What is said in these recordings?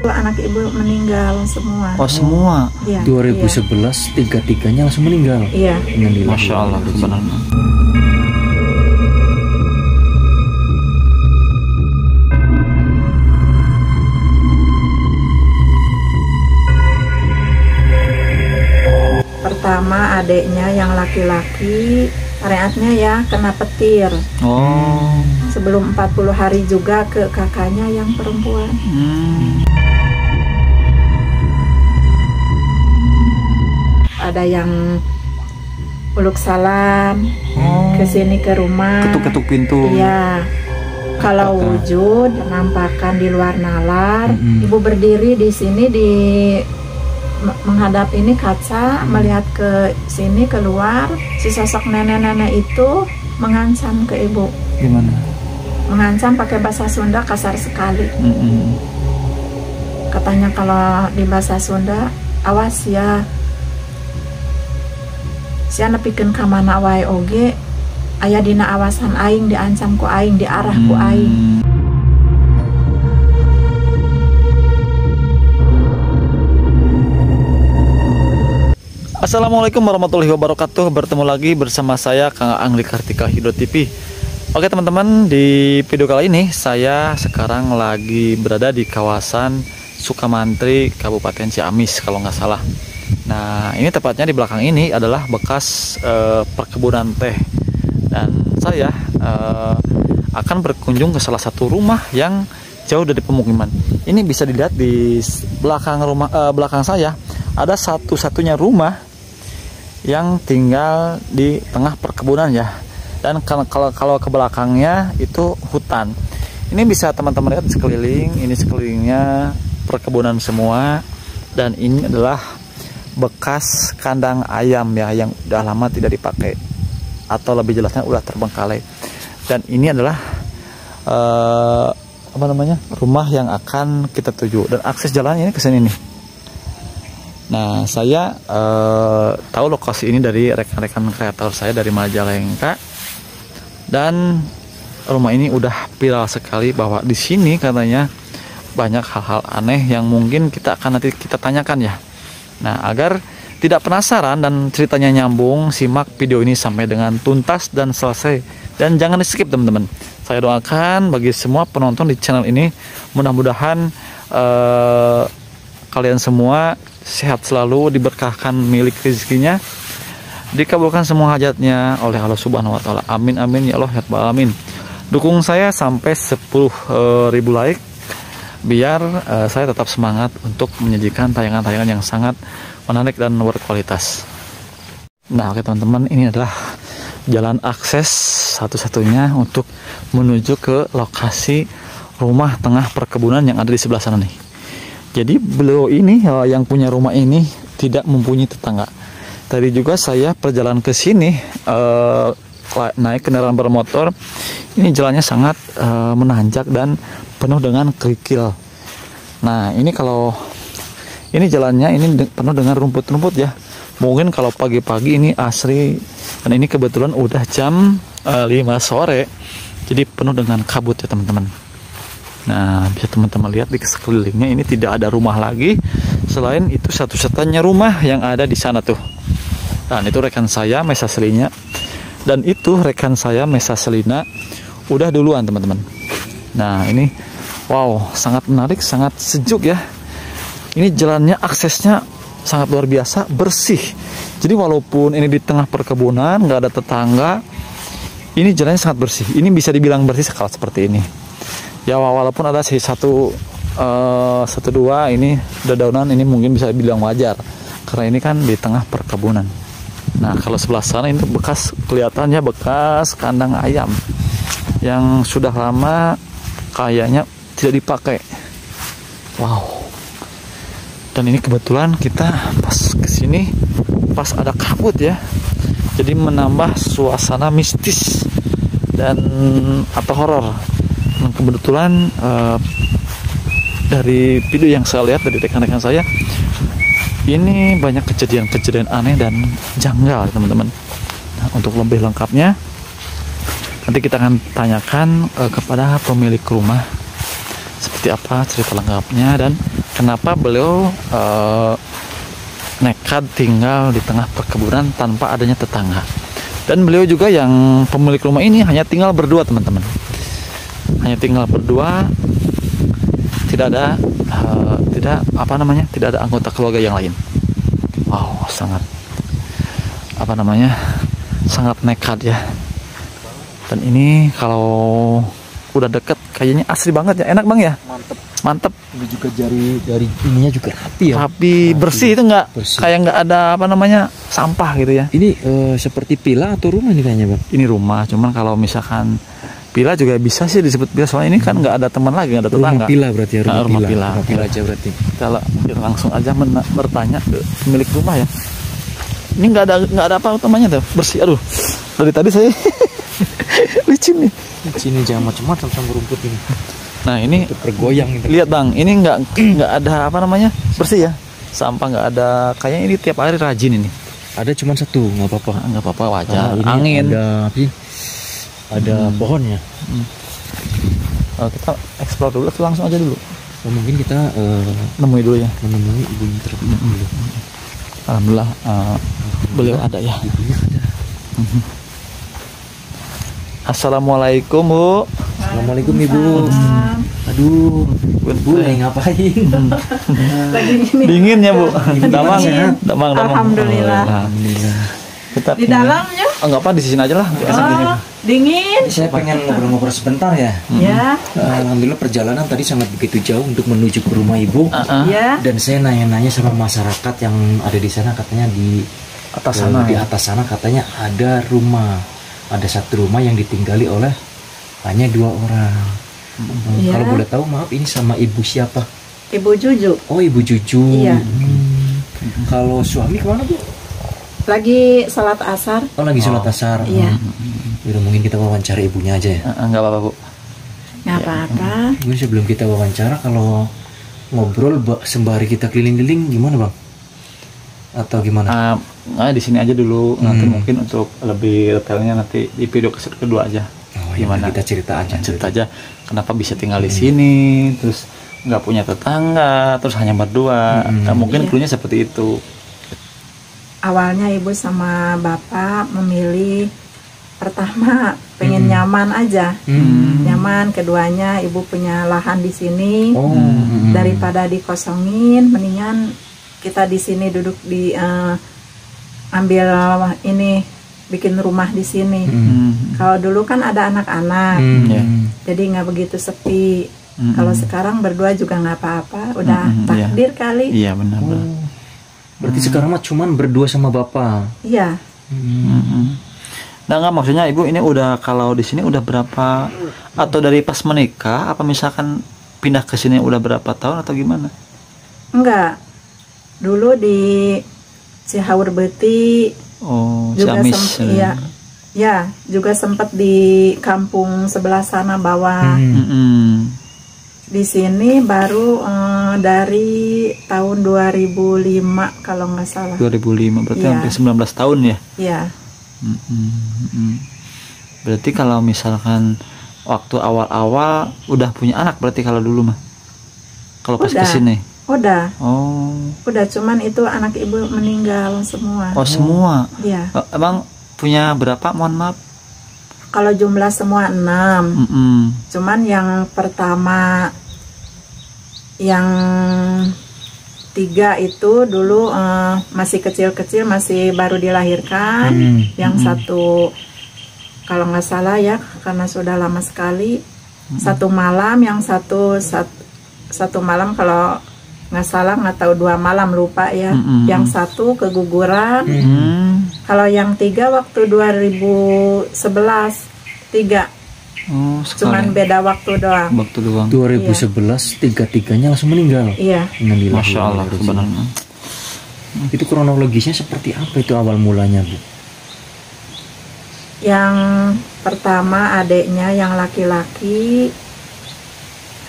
Anak ibu meninggal semua. Oh semua? Iya, 2011 tiga-tiganya langsung meninggal? Iya. Masya Allah sebenarnya. Pertama adiknya yang laki-laki, syariatnya ya kena petir. Oh. Sebelum 40 hari juga ke kakaknya yang perempuan. Ada yang peluk salam, ke sini ke rumah. Ketuk-ketuk pintu. Iya. Kalau wujud penampakan di luar nalar, ibu berdiri di sini di menghadap ini kaca, melihat ke sini keluar, si sosok nenek-nenek itu mengancam ke ibu. Gimana? Mengancam pakai bahasa Sunda kasar sekali. Katanya kalau di bahasa Sunda, awas ya, sia nepikeun ka mana wae oge, aya dina awasan aing, diancam ku aing, diarah ku aing. Assalamualaikum warahmatullahi wabarakatuh. Bertemu lagi bersama saya Kang Aang di Kartika Hidro TV. Oke teman-teman, di video kali ini saya sekarang lagi berada di kawasan Sukamantri, Kabupaten Ciamis kalau nggak salah. Nah ini tepatnya di belakang ini adalah bekas perkebunan teh. Dan saya akan berkunjung ke salah satu rumah yang jauh dari pemukiman. Ini bisa dilihat di belakang saya ada satu-satunya rumah yang tinggal di tengah perkebunan ya. Dan kalau ke belakangnya itu hutan. Ini bisa teman-teman lihat sekeliling, ini sekelilingnya perkebunan semua. Dan ini adalah bekas kandang ayam ya, yang udah lama tidak dipakai, atau lebih jelasnya udah terbengkalai. Dan ini adalah rumah yang akan kita tuju, dan akses jalannya ini ke sini nih. Nah saya tahu lokasi ini dari rekan-rekan kreator saya dari Majalengka, dan rumah ini udah viral sekali bahwa di sini katanya banyak hal-hal aneh yang mungkin nanti kita tanyakan ya. Nah agar tidak penasaran dan ceritanya nyambung, simak video ini sampai dengan tuntas dan selesai, dan jangan di skip teman-teman. Saya doakan bagi semua penonton di channel ini, mudah-mudahan kalian semua sehat selalu, diberkahkan milik rezekinya, dikabulkan semua hajatnya oleh Allah Subhanahu wa taala. Amin amin ya Allah ya rabbal alamin. Dukung saya sampai 10.000 like biar saya tetap semangat untuk menyajikan tayangan-tayangan yang sangat menarik dan berkualitas. Nah, oke teman-teman, ini adalah jalan akses satu-satunya untuk menuju ke lokasi rumah tengah perkebunan yang ada di sebelah sana nih. Jadi beliau ini yang punya rumah ini tidak mempunyai tetangga. Tadi juga saya perjalanan ke sini naik kendaraan bermotor. Ini jalannya sangat menanjak dan penuh dengan kerikil. Nah ini kalau ini jalannya ini penuh dengan rumput-rumput ya. Mungkin kalau pagi-pagi ini asri, dan ini kebetulan udah jam 5 sore, jadi penuh dengan kabut ya teman-teman. Nah bisa teman-teman lihat di sekelilingnya ini tidak ada rumah lagi selain itu satu-satunya rumah yang ada di sana tuh. Dan itu rekan saya Mesa Selina, dan itu rekan saya Mesa Selina udah duluan teman-teman. Nah ini wow, sangat menarik, sangat sejuk ya. Ini jalannya, aksesnya sangat luar biasa, bersih. Jadi walaupun ini di tengah perkebunan, nggak ada tetangga, ini jalannya sangat bersih. Ini bisa dibilang bersih kalau seperti ini ya, walaupun ada sih satu dua ini dedaunan, ini mungkin bisa dibilang wajar karena ini kan di tengah perkebunan. Nah kalau sebelah sana itu kelihatannya bekas kandang ayam yang sudah lama kayaknya tidak dipakai. Wow. Dan ini kebetulan kita pas kesini pas ada kabut ya, jadi menambah suasana mistis dan atau horor. Dan kebetulan dari video yang saya lihat dari rekan-rekan saya, ini banyak kejadian-kejadian aneh dan janggal teman-teman. Nah, untuk lebih lengkapnya nanti kita akan tanyakan kepada pemilik rumah seperti apa cerita lengkapnya dan kenapa beliau nekat tinggal di tengah perkebunan tanpa adanya tetangga. Dan beliau juga yang pemilik rumah ini hanya tinggal berdua, teman-teman. Hanya tinggal berdua, tidak ada tidak ada anggota keluarga yang lain. Wow, sangat sangat nekat ya. Dan ini kalau udah deket kayaknya asri banget ya, enak Bang ya. Mantep. Ini juga dari ininya juga rapi ya. Rapi, bersih itu nggak kayak nggak ada sampah gitu ya. Ini seperti villa atau rumah nih kayaknya Bang? Ini rumah, cuman kalau misalkan villa juga bisa sih disebut villa, soalnya ini kan nggak ada teman lagi, nggak ada tetangga. Rumah villa berarti ya, rumah villa aja berarti. Kalau langsung aja bertanya ke pemilik rumah ya. Ini nggak ada apa utamanya tuh, bersih. Aduh, dari tadi saya licin nih. Sini jangan macam-macam sama rumput ini. Nah ini tergoyang ini. Lihat Bang, ini nggak ada bersih ya, sampah nggak ada. Kayaknya ini tiap hari rajin ini. Ada cuma satu, nggak apa-apa. Nggak apa-apa, wajar. Angin. Ada pohonnya. Kita explore dulu, langsung aja dulu. Mungkin kita nemui dulu ya. Menemui ibunya terlebih dulu. Alhamdulillah, beliau ada ya. Ibunya ada. Assalamualaikum Bu. Assalamualaikum Ibu. Aduh, Bu lagi ngapain? Dingin ya Bu. Damang. Alhamdulillah. Kita di dalamnya? Enggak apa, di sini aja lah. Dingin. Saya pengen ngobrol-ngobrol sebentar ya. Ya. Alhamdulillah perjalanan tadi sangat begitu jauh untuk menuju ke rumah Ibu. Ya. Dan saya nanya-nanya sama masyarakat yang ada di sana, katanya di atas sana katanya ada rumah. Ada satu rumah yang ditinggali oleh hanya 2 orang. Ya. Kalau boleh tahu, maaf, ini sama ibu siapa? Ibu Juju. Oh, Ibu Juju. Iya. Kalau suami kemana Bu? Lagi sholat asar. Oh, lagi sholat asar. Iya. Udah, mungkin kita wawancara ibunya aja ya. Enggak apa-apa Bu. Nggak apa-apa. Mungkin sebelum kita wawancara, kalau ngobrol sembari kita keliling-keliling gimana Bang? Atau gimana? Di sini aja dulu. Nanti mungkin untuk lebih detailnya nanti di video kedua aja. Gimana? Kita cerita aja. Kenapa bisa tinggal di sini, terus nggak punya tetangga, terus hanya berdua. Mungkin cluenya seperti itu. Awalnya ibu sama bapak memilih pertama pengen nyaman aja, nyaman. Keduanya ibu punya lahan di sini, daripada dikosongin, mendingan kita di sini duduk di ambil ini bikin rumah di sini. Kalau dulu kan ada anak-anak, jadi nggak begitu sepi. Kalau sekarang berdua juga nggak apa-apa, udah takdir kali. Iya benar. Berarti sekarang mah cuman berdua sama bapak. Iya. Nah nggak, maksudnya ibu ini udah, kalau di sini udah berapa, atau dari pas menikah apa misalkan pindah ke sini udah berapa tahun atau gimana? Enggak. Dulu di Cihaur Beti. Oh, juga Ciamis. Ya, juga sempat di kampung sebelah sana bawah. Di sini baru dari tahun 2005 kalau nggak salah. 2005 berarti hampir 19 tahun ya? Iya. Berarti kalau misalkan waktu awal-awal udah punya anak berarti kalau dulu mah? Kalau pas kesini? Udah. Oh. Udah, cuman itu anak ibu meninggal semua. Oh semua? Iya. Emang punya berapa? Mohon maaf. Kalau jumlah semua 6. Cuman yang pertama, yang 3 itu dulu masih kecil-kecil, masih baru dilahirkan. Yang satu kalau nggak salah ya, karena sudah lama sekali, 1 malam. Yang satu malam kalau nggak salah, nggak tahu 2 malam, lupa ya. Yang satu keguguran. Kalau yang 3 waktu 2011 3. Oh, cuman beda waktu doang. 2011 tiga-tiganya langsung meninggal. Iya. Masya Allah sebenarnya. Itu kronologisnya seperti apa itu awal mulanya Bu? Yang pertama adiknya yang laki-laki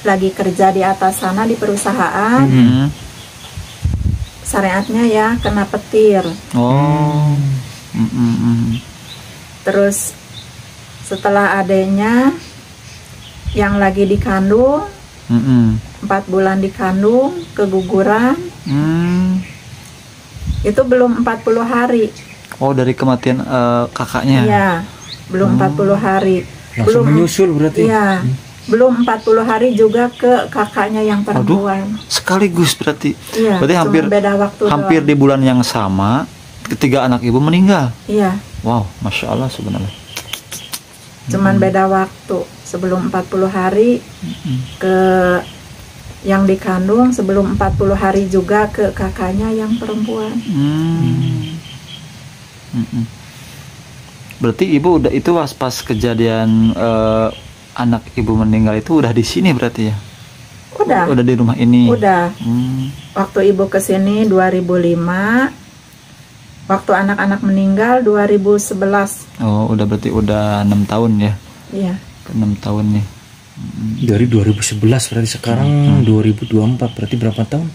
lagi kerja di atas sana di perusahaan. Syariatnya ya kena petir. Oh. Terus setelah adiknya yang lagi dikandung 4 bulan dikandung, keguguran. Itu belum 40 hari. Oh, dari kematian kakaknya. Iya, belum 40 hari. Langsung Belum menyusul berarti. Iya. Belum 40 hari juga ke kakaknya yang perempuan. Sekaligus berarti. Iya, berarti hampir cuma beda waktu hampir doang. di bulan yang sama ketiga anak ibu meninggal. Iya, Wow, masya Allah sebenarnya. cuman beda waktu. Sebelum 40 hari ke yang dikandung, sebelum 40 hari juga ke kakaknya yang perempuan. Berarti ibu udah itu pas kejadian anak ibu meninggal itu udah di sini berarti ya? Udah di rumah ini. Udah. Waktu ibu kesini 2005. Waktu anak-anak meninggal 2011. Oh, udah berarti udah 6 tahun ya? Iya. 6 tahun nih. Dari 2011 berarti sekarang 2024 berarti berapa tahun?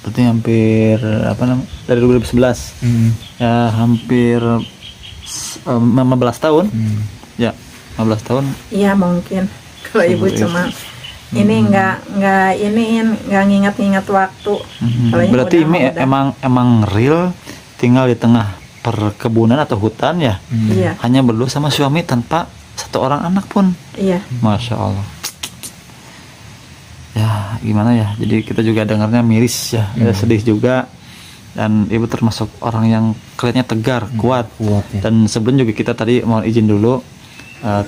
Berarti hampir apa namanya? Dari 2011. Ya hampir 15 tahun. Ya, 15 tahun. Iya mungkin. Kalau ibu cuma ini nggak ngingat-ngingat waktu. Kalau ini Berarti ini udah. emang real tinggal di tengah perkebunan atau hutan ya? Iya. Hanya berdua sama suami tanpa satu orang anak pun. Iya. Masya Allah. Ya gimana ya, jadi kita juga dengarnya miris ya, sedih juga. Dan ibu termasuk orang yang kelihatannya tegar, kuat ya. Dan sebelum juga kita tadi mau izin dulu,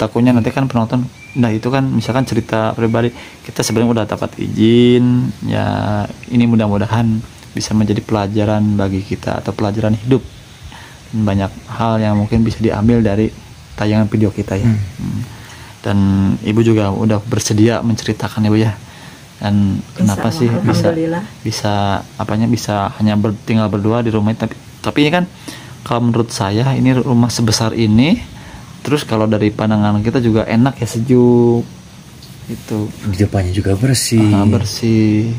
takutnya nanti kan penonton, nah itu kan misalkan cerita pribadi, kita sebenarnya udah dapat izin ya. Ini mudah-mudahan bisa menjadi pelajaran bagi kita atau pelajaran hidup, dan banyak hal yang mungkin bisa diambil dari tayangan video kita ya. Dan ibu juga udah bersedia menceritakan ibu ya. Dan kenapa sih bisa apanya bisa hanya tinggal berdua di rumah, tapi ini kan kalau menurut saya ini rumah sebesar ini, terus kalau dari pandangan kita juga enak ya, sejuk itu, Di depannya juga bersih. bersih.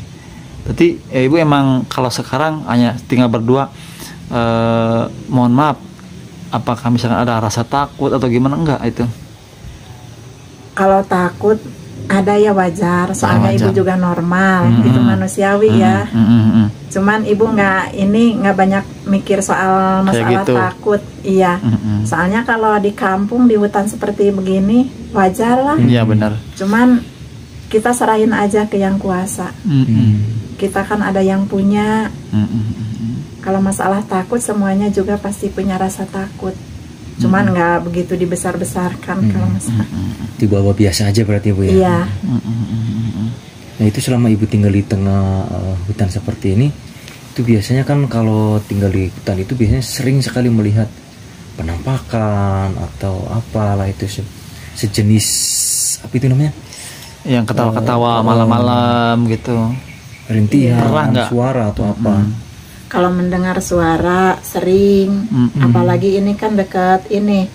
Berarti ibu emang kalau sekarang hanya tinggal berdua, mohon maaf, apakah misalkan ada rasa takut atau gimana? Enggak itu? Kalau takut ada ya, wajar, soalnya wajar. ibu juga normal, itu manusiawi ya. Cuman ibu nggak banyak mikir soal masalah gitu. takut. Iya. Soalnya kalau di kampung di hutan seperti begini wajar lah. Iya benar. Cuman kita serahin aja ke yang kuasa. Kita kan ada yang punya. Kalau masalah takut semuanya juga pasti punya rasa takut. Cuman nggak begitu dibesar-besarkan kalau masalah. Dibawa biasa aja berarti Bu ya. Iya. Nah itu selama ibu tinggal di tengah hutan seperti ini, itu biasanya kan kalau tinggal di hutan itu biasanya sering sekali melihat penampakan atau apalah itu sejenis apa itu namanya? Yang ketawa-ketawa malam-malam gitu. Rintihan, suara atau apa? Kalau mendengar suara sering, apalagi ini kan dekat ini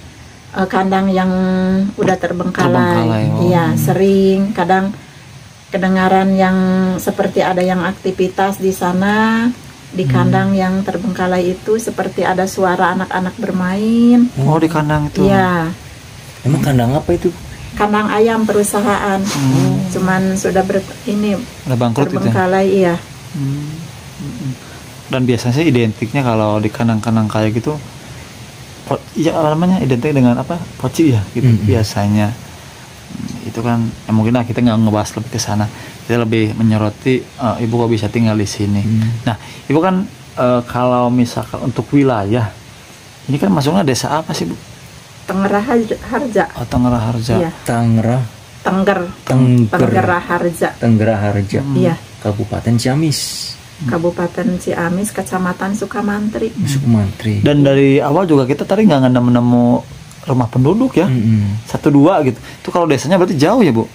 kandang yang udah terbengkalai. Iya, sering. Kadang kedengaran yang seperti ada yang aktivitas di sana, di kandang yang terbengkalai itu seperti ada suara anak-anak bermain. Oh, di kandang itu. Iya. Emang kandang apa itu? Kandang ayam perusahaan. Cuman sudah udah bangkrut itu. terbengkalai, iya. Dan biasanya sih identiknya kalau di kandang-kandang kayak gitu, ya namanya identik dengan apa? Poci ya gitu biasanya. Itu kan mungkin kita nggak ngebahas lebih ke sana. Kita lebih menyoroti ibu kok bisa tinggal di sini. Nah, ibu kan kalau misalkan untuk wilayah ini kan masuknya desa apa sih Bu? Tengerah Harja. Oh, Tengerah Harja. Iya. Tengerah Harja. Tengerah Harja. Iya. Kabupaten Ciamis. Kabupaten Ciamis, Kecamatan Sukamantri. Sukamantri. Dan dari awal juga kita tadi nggak nemu rumah penduduk ya, 1-2 gitu. Itu kalau desanya berarti jauh ya Bu?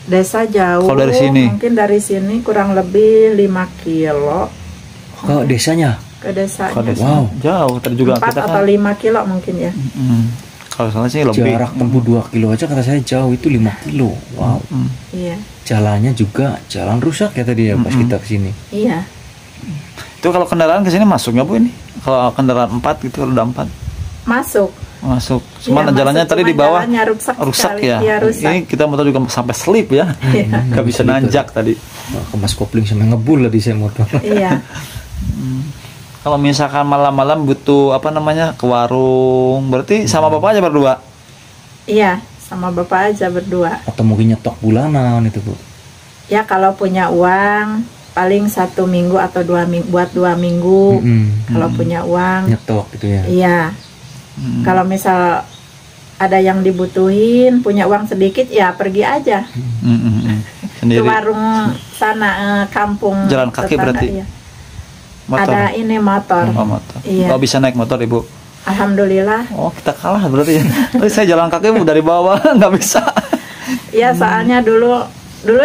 Desa jauh. Kalau dari sini? Mungkin dari sini kurang lebih 5 kilo. Ke desanya? Ke desanya. Kalau desa Wow. jauh. Tadi juga 4 kita kan. atau 5 kilo mungkin ya. Kalau salah sih lebih. Jarak tempuh 2 kilo aja kata saya jauh, itu 5 kilo. Wow. Iya. Jalannya juga jalan rusak ya tadi ya pas kita kesini. Iya. Itu kalau kendaraan ke sini masuk nggak Bu ini? Kalau kendaraan 4 gitu, roda 4. Masuk. Masuk. Cuman Iya, jalannya masuk, tadi di cuman bawah jalannya rusak sekali. ya. Iya, rusak. Ini kita motor juga sampai slip ya. Nggak bisa nanjak tadi. Wah, kemas kopling sampai ngebul lah di saya motor. Iya. Kalau misalkan malam-malam butuh apa namanya ke warung, berarti sama bapak aja berdua. Iya, sama bapak aja berdua. Atau mungkin nyetok bulanan itu Bu. Ya kalau punya uang paling 1 minggu atau 2 minggu buat 2 minggu. Kalau punya uang. Nyetok gitu ya. Iya. Kalau misal ada yang dibutuhin, punya uang sedikit ya pergi aja. Sendiri. Ke warung sana kampung. Jalan kaki tetangga, berarti? iya. Motor. Ada ini motor. Oh, motor. Iya. Oh, bisa naik motor Ibu. Alhamdulillah. Oh, kita kalah berarti ya. Tapi saya jalan kaki Bu, dari bawah nggak bisa. Iya, soalnya dulu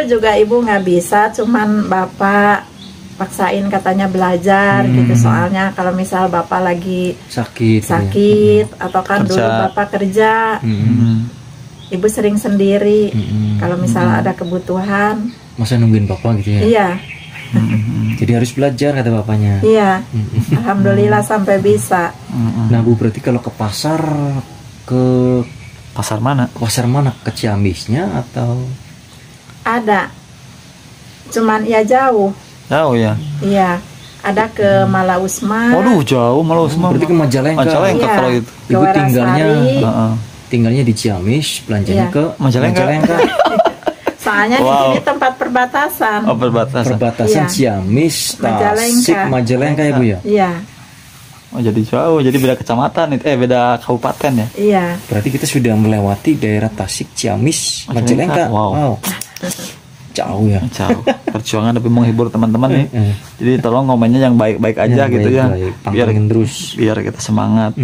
juga ibu nggak bisa, cuman bapak paksain katanya belajar gitu. Soalnya kalau misal bapak lagi Sakit. atau kan Kerja. dulu bapak kerja, ibu sering sendiri. Kalau misal ada kebutuhan, Masa nungguin bapak gitu ya. iya, Jadi harus belajar kata bapaknya. iya. Alhamdulillah sampai bisa. Nah Bu, berarti kalau ke pasar ke Pasar mana? pasar mana? Ke Ciamisnya atau Ada, cuman ya jauh. Jauh ya. Iya, ada ke Malausma. Waduh, jauh malah semua. berarti ke Majalengka? Majalengka Iya, kalau itu. ke Ibu tinggalnya Warasari. tinggalnya di Ciamis, belanjanya Iya. ke Majalengka. Soalnya di Wow. sini tempat perbatasan. Oh, perbatasan. Perbatasan Iya. Ciamis, Majalengka. Tasik, Majalengka ya Bu ya. Iya, Oh, jadi jauh. Jadi beda kecamatan itu, beda kabupaten ya. iya. Berarti kita sudah melewati daerah Tasik, Ciamis, Majalengka. Majalengka. Wow. Jauh ya. Jauh. Perjuangan tapi menghibur teman-teman nih. Jadi tolong komennya yang baik-baik aja Yang gitu ya. baik-baik. Pantengin terus. Biar kita semangat.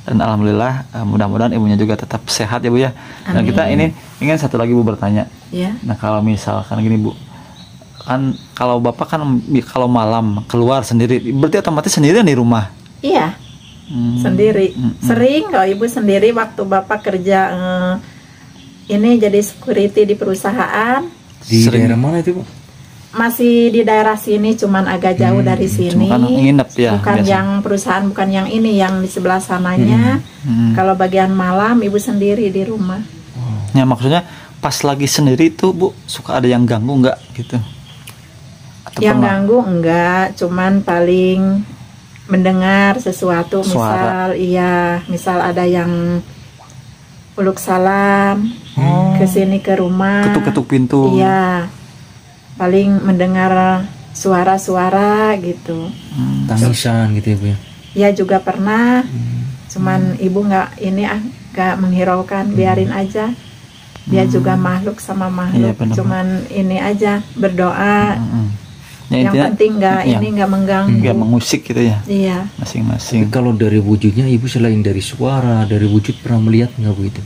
Dan alhamdulillah mudah-mudahan ibunya juga tetap sehat ya Bu ya. Dan kita ini ingin satu lagi Bu bertanya. Iya. Nah, kalau misalkan gini Bu, kan kalau bapak kan kalau malam keluar sendiri, berarti otomatis sendirian di rumah. Iya, sendiri. Sering kalau ibu sendiri waktu bapak kerja ini jadi security di perusahaan. Di daerah mana itu Bu? Masih di daerah sini, cuman agak jauh dari sini. Cuma kan nginep ya, Bukan biasa. yang perusahaan, bukan yang ini, yang di sebelah sananya. Kalau bagian malam ibu sendiri di rumah. Ya maksudnya pas lagi sendiri tuh Bu suka ada yang ganggu nggak gitu? Atau Yang pernah? ganggu enggak, cuman paling mendengar sesuatu. Suara. Misal ada yang peluk salam ke sini ke rumah. Ketuk-ketuk pintu. Iya, paling mendengar suara-suara gitu. Tangisan gitu ya Bu ya. Ya juga pernah, cuman ibu nggak menghiraukan, biarin aja. Dia juga makhluk sama makhluk, Iya, benar. cuman ini aja berdoa. Ya, Yang intinya, penting nggak mengganggu. nggak mengusik gitu ya, Iya. Tapi masing-masing kalau dari wujudnya Ibu selain dari suara, dari wujud pernah melihat nggak Bu itu?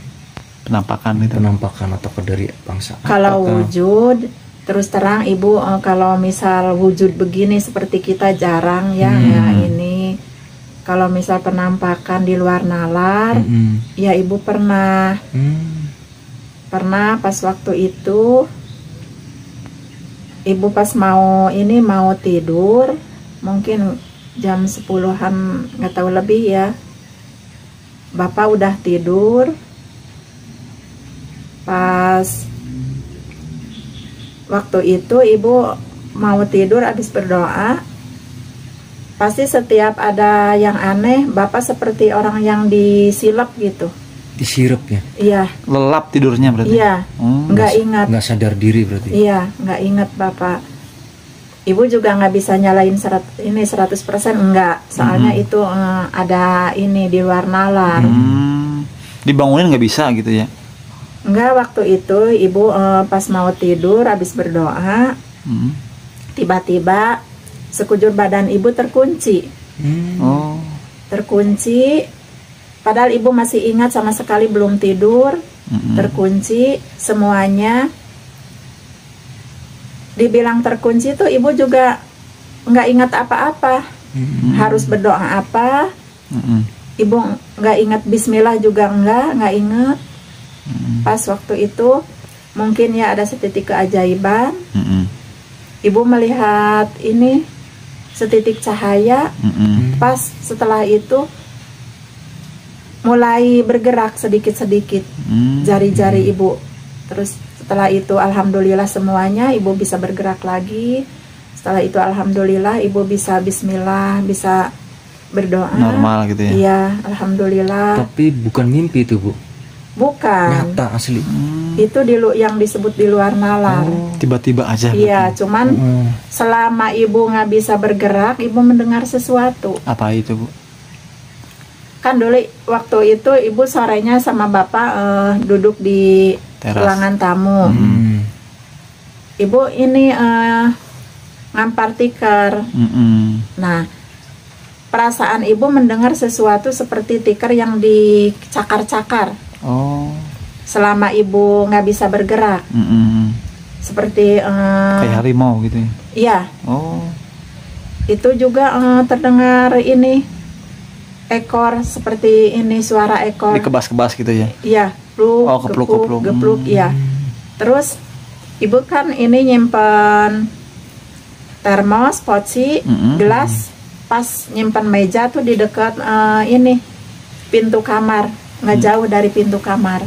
penampakan itu. Penampakan atau dari bangsa Kalau apakah? wujud, terus terang ibu kalau misal wujud begini seperti kita jarang ya, ya ini. Kalau misal penampakan di luar nalar, ya ibu pernah pas waktu itu ibu pas mau tidur, mungkin jam 10-an nggak tahu lebih ya, bapak udah tidur. Pas waktu itu ibu mau tidur habis berdoa, pasti setiap ada yang aneh bapak seperti orang yang disilap gitu. Disirep ya? Iya, Lelap tidurnya berarti. iya, nggak ingat. Nggak sadar diri berarti? Iya, nggak ingat bapak. Ibu juga nggak bisa nyalain 100% enggak, soalnya itu ada ini di luar nalar. Dibangunin nggak bisa gitu ya? Enggak, waktu itu ibu pas mau tidur habis berdoa, tiba-tiba sekujur badan ibu terkunci. Oh. Terkunci, padahal ibu masih ingat sama sekali belum tidur. Terkunci semuanya. Dibilang terkunci tuh ibu juga nggak ingat apa-apa. Harus berdoa apa? Ibu nggak ingat bismillah juga nggak ingat. Pas waktu itu mungkin ya ada setitik keajaiban. Ibu melihat ini setitik cahaya. Pas setelah itu mulai bergerak sedikit-sedikit jari-jari ibu. Terus setelah itu alhamdulillah semuanya ibu bisa bergerak lagi. Setelah itu alhamdulillah ibu bisa bismillah, bisa berdoa. Normal gitu ya. Iya, alhamdulillah. Tapi bukan mimpi itu, Bu. Bukan. Nyata asli. Itu yang disebut di luar nalar. Tiba-tiba aja. Iya, cuman selama ibu nggak bisa bergerak, ibu mendengar sesuatu. Apa itu, Bu? Kan dulu waktu itu ibu sorenya sama bapak duduk di Teras. ruangan tamu. Ibu ini ngampar tikar. Nah, perasaan ibu mendengar sesuatu seperti tikar yang dicakar-cakar. Oh. Selama ibu nggak bisa bergerak. Seperti Kayak harimau gitu ya. iya. Oh. Itu juga terdengar ini ekor, seperti ini suara ekor. Dikebas-kebas gitu ya. Iya, pluk, Oh, kepluk-kepluk. gepluk, iya. Terus ibu kan ini nyimpen termos, poci, gelas, pas nyimpen meja tuh di dekat ini pintu kamar, nggak jauh dari pintu kamar.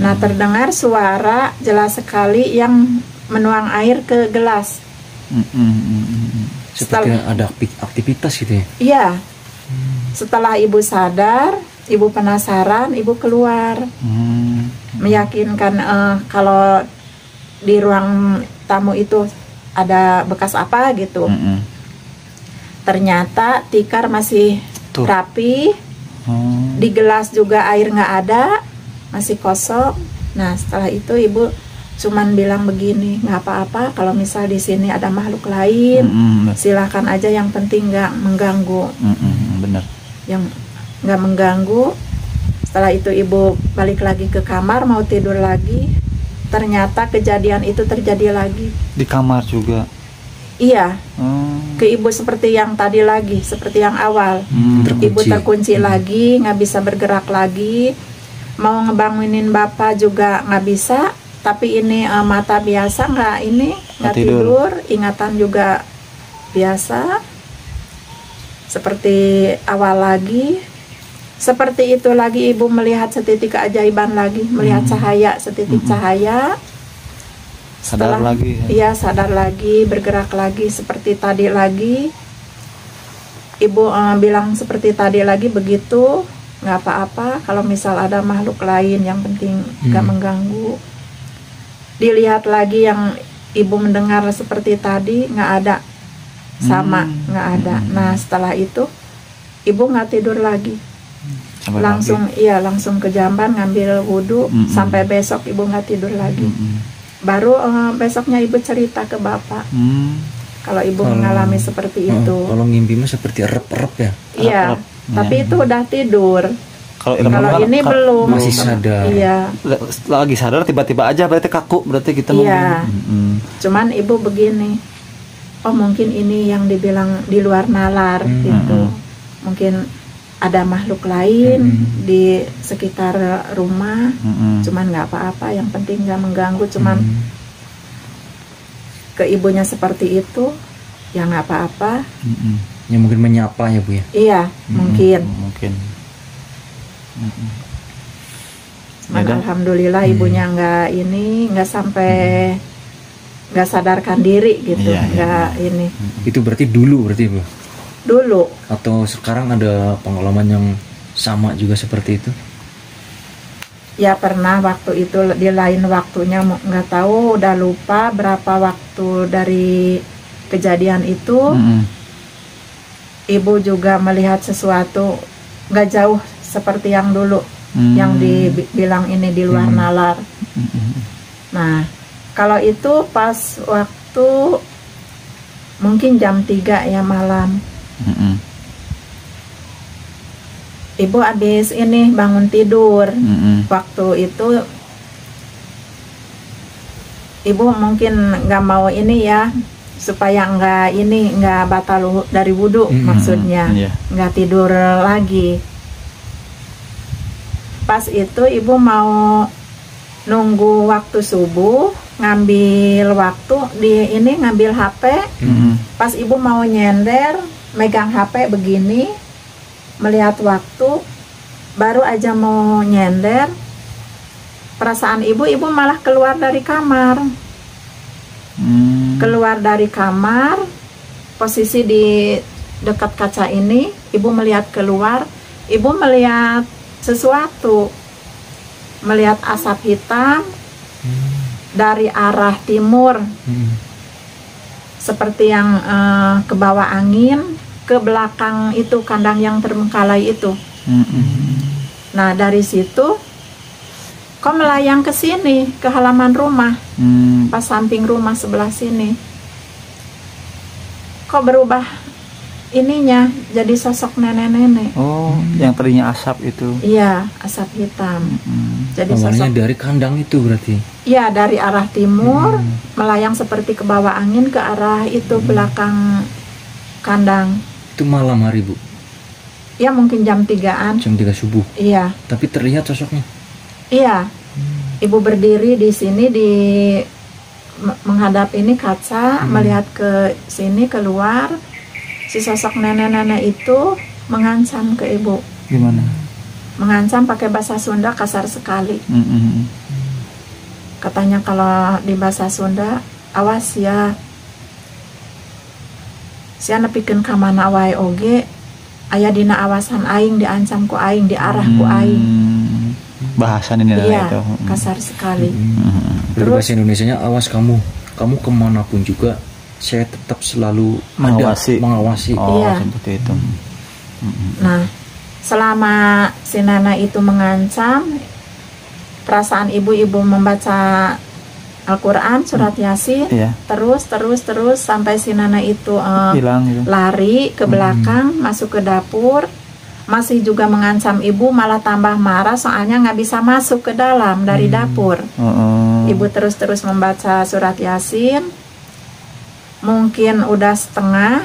Nah, terdengar suara jelas sekali yang menuang air ke gelas. Seperti ada aktivitas gitu ya. Iya. Setelah ibu sadar, ibu penasaran, ibu keluar, meyakinkan kalau di ruang tamu itu ada bekas apa gitu. Ternyata tikar masih rapi, di gelas juga air nggak ada, masih kosong. Nah, setelah itu ibu cuman bilang begini, nggak apa-apa kalau misal di sini ada makhluk lain, silahkan aja, yang penting nggak mengganggu. Bener. Yang nggak mengganggu. Setelah itu ibu balik lagi ke kamar mau tidur lagi, ternyata kejadian itu terjadi lagi Di kamar juga. iya. Ke ibu seperti yang tadi lagi, seperti yang awal. Ibu terkunci lagi, nggak bisa bergerak lagi, mau ngebangunin bapak juga nggak bisa. Tapi ini mata biasa nggak tidur, ingatan juga biasa seperti awal lagi. Seperti itu lagi ibu melihat setitik keajaiban lagi, melihat cahaya, setitik cahaya. Sadar lagi ya? Iya, sadar lagi, bergerak lagi seperti tadi lagi. Ibu bilang seperti tadi lagi begitu, nggak apa-apa kalau misal ada makhluk lain, yang penting nggak mengganggu. Dilihat lagi yang ibu mendengar seperti tadi, nggak ada, sama nggak ada. Nah, setelah itu ibu nggak tidur lagi. Sampai Langsung pagi. iya, langsung ke jamban ngambil wudhu, sampai besok ibu nggak tidur lagi. Baru besoknya ibu cerita ke bapak kalau ibu mengalami seperti itu. Kalau ngimpi mah seperti erep-erep ya. Iya, tapi itu udah tidur. Kalau ini belum. Masih sadar. Iya. Lagi sadar tiba-tiba aja, berarti kaku, berarti kita Iya. Cuman ibu begini, oh mungkin ini yang dibilang di luar nalar gitu. Mungkin ada makhluk lain di sekitar rumah, cuman nggak apa-apa, yang penting nggak mengganggu. Cuman ke ibunya seperti itu, ya nggak apa-apa. Ya mungkin menyapa ya, Bu ya. Iya, mungkin. Yaudah. Alhamdulillah ibunya nggak sampai nggak sadarkan diri gitu, nggak ini. Itu berarti dulu berarti, Bu? Dulu. Atau sekarang ada pengalaman yang sama juga seperti itu? Ya pernah waktu itu, di lain waktunya nggak tahu, udah lupa berapa waktu dari kejadian itu. Ibu juga melihat sesuatu nggak jauh seperti yang dulu, yang dibilang ini di luar nalar. Nah, kalau itu pas waktu mungkin jam 3 ya malam. Ibu habis ini bangun tidur. Waktu itu ibu mungkin nggak mau ini ya, supaya nggak batal dari wudhu, maksudnya nggak tidur lagi. Pas itu ibu mau nunggu waktu subuh, ngambil waktu ngambil HP. Pas ibu mau nyender, megang HP begini, melihat waktu, baru aja mau nyender, perasaan ibu malah keluar dari kamar. Keluar dari kamar, posisi di dekat kaca ini, ibu melihat keluar, ibu melihat sesuatu, melihat asap hitam dari arah timur, seperti yang ke bawah angin, ke belakang itu kandang yang terbengkalai itu. Nah dari situ kok melayang ke sini, ke halaman rumah, pas samping rumah sebelah sini. Kok berubah ininya, jadi sosok nenek-nenek. Oh, yang tadinya asap itu. Iya, asap hitam. Jadi Awalnya sosok, dari kandang itu berarti. iya dari arah timur, melayang seperti ke bawah angin ke arah itu belakang kandang. Itu malam hari, Bu. Ya mungkin jam 3-an. Jam 3 subuh. Iya. Tapi terlihat sosoknya. Iya, ibu berdiri di sini menghadap ini kaca, melihat ke sini keluar. Si sosok nenek-nenek itu mengancam ke ibu. Gimana? Mengancam pakai bahasa Sunda kasar sekali. Katanya kalau di bahasa Sunda, awas ya, sia nepikeun ka mana wae oge, aya dina awasan aing, diancam ku aing, diarah ku aing. Bahasan ini Iya, itu. kasar sekali. Terus bahasa Indonesianya, awas kamu kemanapun juga, saya tetap selalu mengawasi. Oh, iya. seperti itu. Nah, selama si Nana itu mengancam, perasaan ibu-ibu membaca Al-Quran, surat Yasin, Iya. terus sampai si Nana itu Hilang gitu. lari ke belakang, masuk ke dapur, masih juga mengancam ibu, malah tambah marah soalnya nggak bisa masuk ke dalam dari dapur. Ibu terus membaca surat Yasin, mungkin udah setengah,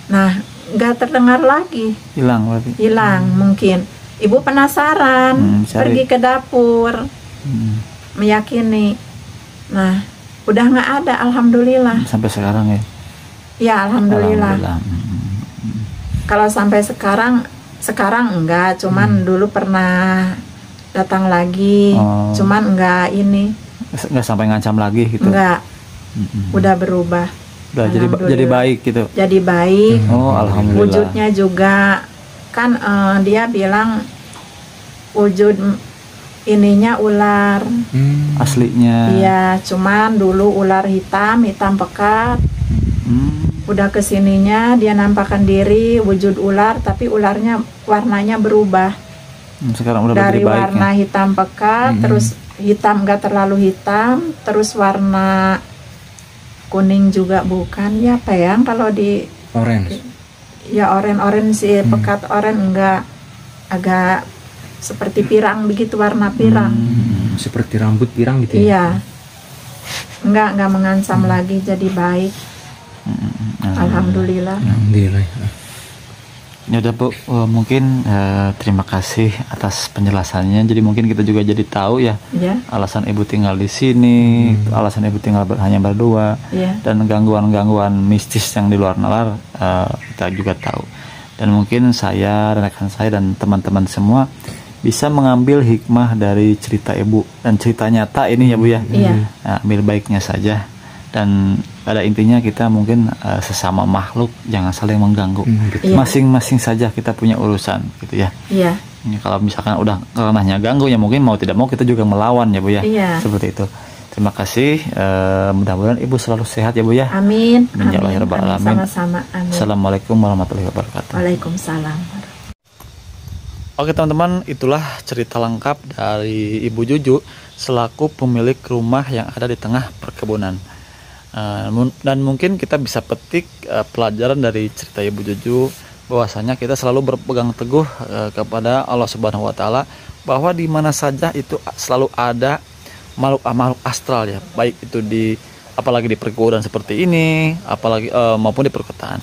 nah nggak terdengar lagi, Hilang berarti. hilang mungkin. Ibu penasaran, pergi ke dapur, meyakini, nah udah nggak ada, alhamdulillah. Sampai sekarang ya. Ya alhamdulillah. Kalau sampai sekarang enggak, cuman dulu pernah datang lagi, cuman enggak ini, Nggak sampai ngancam lagi gitu. enggak, udah berubah. Udah jadi baik gitu. Jadi baik. Oh, alhamdulillah. Wujudnya juga kan dia bilang wujud ininya ular. Aslinya. Iya, cuman dulu ular hitam pekat. Udah kesininya dia nampakkan diri wujud ular, tapi ularnya warnanya berubah. Sekarang udah Dari jadi baik warna ya. hitam pekat, terus hitam nggak terlalu hitam, terus warna kuning juga bukan, ya apa ya kalau di Orange. ya oren sih, pekat oren, enggak, agak seperti pirang begitu, warna pirang. Seperti rambut pirang gitu ya. Iya, enggak mengancam lagi, jadi baik. Alhamdulillah. Alhamdulillah. Ya udah Bu, mungkin terima kasih atas penjelasannya. Jadi mungkin kita juga jadi tahu ya, Ya, alasan ibu tinggal di sini, alasan ibu tinggal hanya berdua, ya, dan gangguan-gangguan mistis yang di luar nalar kita juga tahu. Dan mungkin saya, rekan saya dan teman-teman semua bisa mengambil hikmah dari cerita ibu dan cerita nyata ini ya Bu ya. iya, Nah, ambil baiknya saja. Dan pada intinya kita mungkin sesama makhluk jangan saling mengganggu. Iya. Masing-masing saja kita punya urusan gitu ya. iya, Ini kalau misalkan udah ranahnya ganggu ya mungkin mau tidak mau kita juga melawan ya Bu ya. Iya. Seperti itu. Terima kasih. Mudah-mudahan ibu selalu sehat ya Bu ya. amin, Amin ya Allah ya Rabbal alamin. sama-sama, amin. Assalamualaikum warahmatullahi wabarakatuh. Waalaikumsalam. Oke teman-teman, itulah cerita lengkap dari Ibu Juju selaku pemilik rumah yang ada di tengah perkebunan. Dan mungkin kita bisa petik pelajaran dari cerita Ibu Juju, bahwasanya kita selalu berpegang teguh kepada Allah Subhanahu wa taala, bahwa di mana saja itu selalu ada makhluk astral ya, baik itu apalagi di perkebunan seperti ini, apalagi maupun di perkotaan.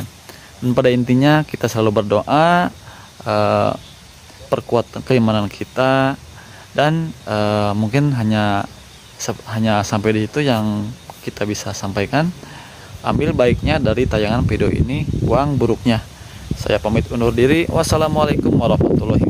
Dan pada intinya kita selalu berdoa, perkuat keimanan kita, dan mungkin hanya sampai di situ yang kita bisa sampaikan. Ambil baiknya dari tayangan video ini, buang buruknya. Saya pamit undur diri. Wassalamualaikum warahmatullahi